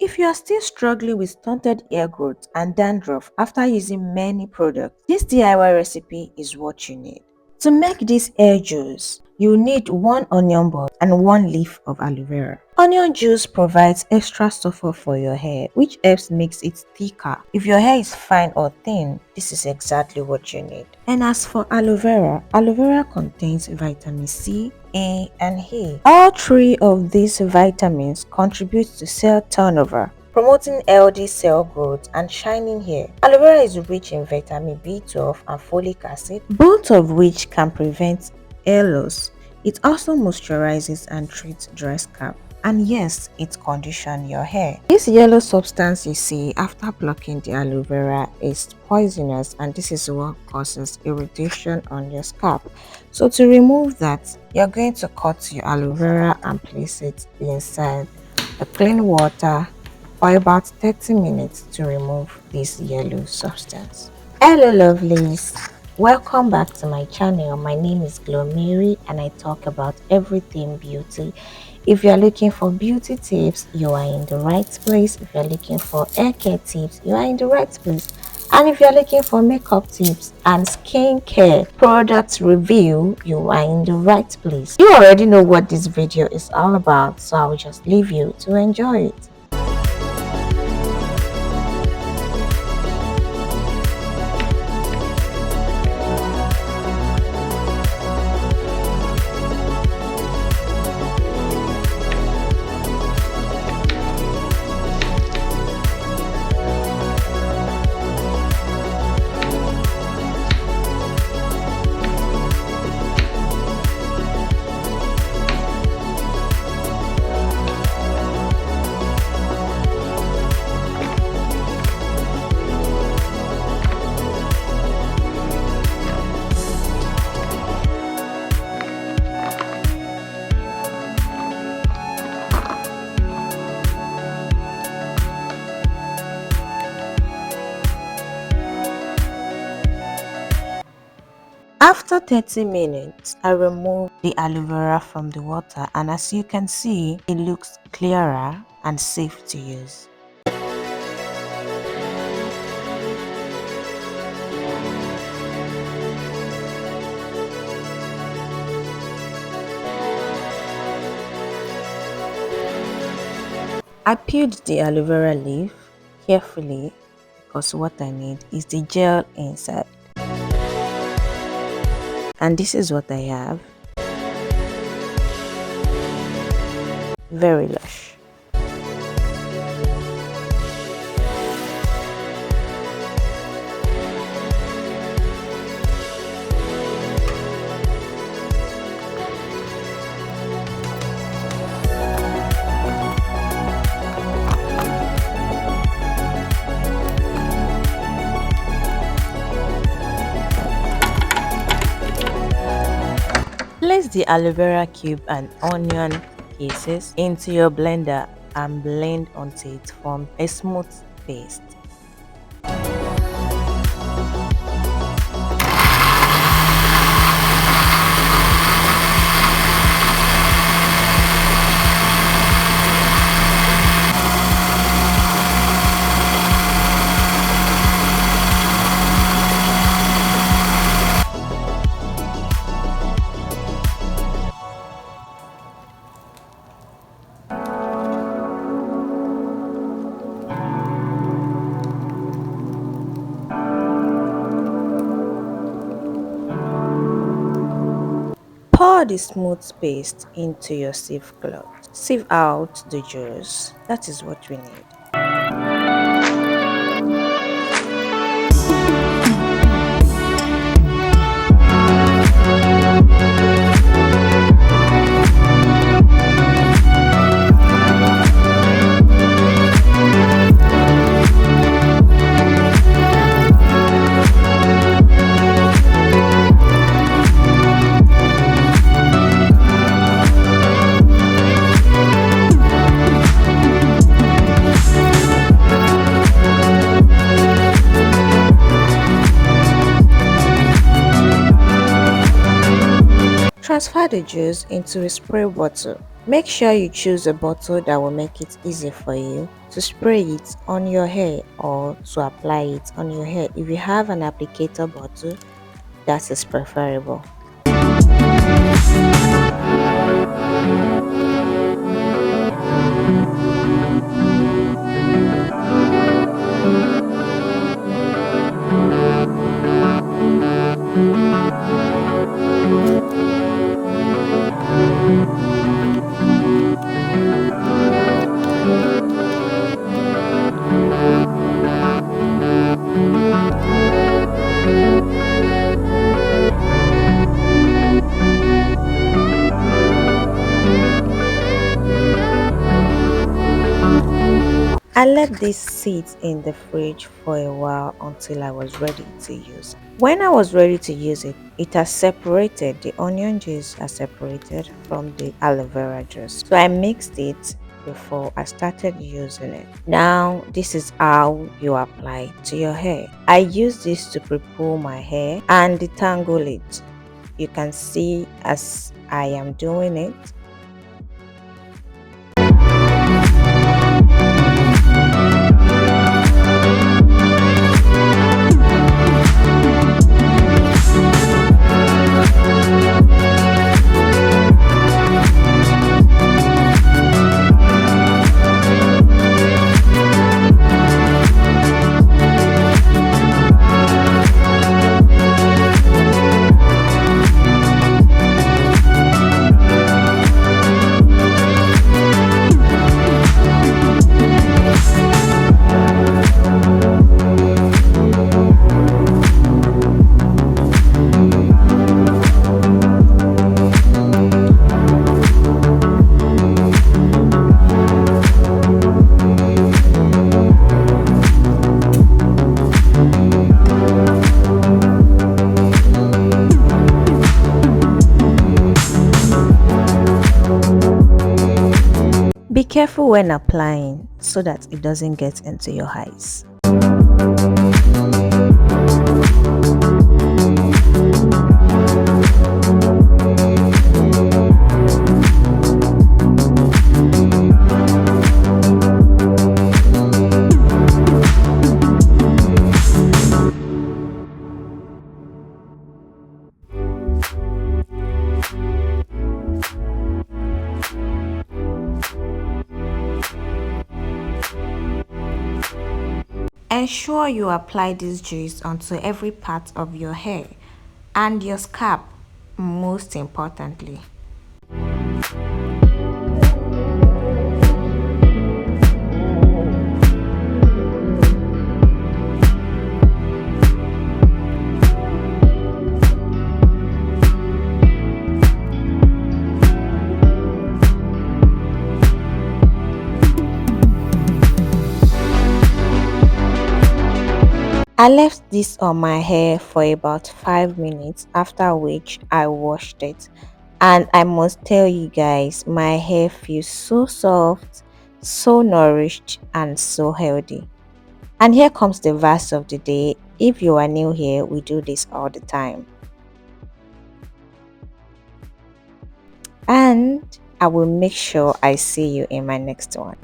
If you are still struggling with stunted hair growth and dandruff after using many products, this DIY recipe is what you need. To make this hair juice, you need 1 onion bud and 1 leaf of aloe vera. Onion juice provides extra sulfur for your hair, which helps makes it thicker. If your hair is fine or thin, this is exactly what you need. And as for aloe vera contains vitamin C, A, and E. All 3 of these vitamins contribute to cell turnover, promoting healthy cell growth and shining hair. Aloe vera is rich in vitamin B12 and folic acid, both of which can prevent hair loss. It also moisturizes and treats dry scalp. And yes, it conditions your hair. This yellow substance you see after plucking the aloe vera is poisonous, and this is what causes irritation on your scalp. So to remove that, you're going to cut your aloe vera and place it inside the clean water for about 30 minutes to remove this yellow substance. Hello lovelies, welcome back to my channel. My name is Glo-Mary and I talk about everything beauty. If you're looking for beauty tips, you are in the right place. If you're looking for hair care tips, you are in the right place. And if you're looking for makeup tips and skincare product review, you are in the right place. You already know what this video is all about, so I will just leave you to enjoy it. After 30 minutes, I removed the aloe vera from the water, and as you can see, it looks clearer and safe to use. I peeled the aloe vera leaf carefully because what I need is the gel inside. And this is what I have. Very lush. Place the aloe vera cube and onion pieces into your blender and blend until it forms a smooth paste. Pour the smooth paste into your sieve cloth. Sieve out the juice. That is what we need. Transfer the juice into a spray bottle. Make sure you choose a bottle that will make it easy for you to spray it on your hair or to apply it on your hair. If you have an applicator bottle, that is preferable. I let this sit in the fridge for a while until I was ready to use it. When I was ready to use it, it has separated, the onion juice has separated from the aloe vera juice. So I mixed it before I started using it. Now this is how you apply it to your hair. I use this to pre-poo my hair and detangle it. You can see as I am doing it. Be careful when applying so that it doesn't get into your eyes. Ensure you apply this juice onto every part of your hair and your scalp, most importantly. I left this on my hair for about 5 minutes, after which I washed it. And I must tell you guys, my hair feels so soft, so nourished, and so healthy. And here comes the verse of the day. If you are new here, we do this all the time. And I will make sure I see you in my next one.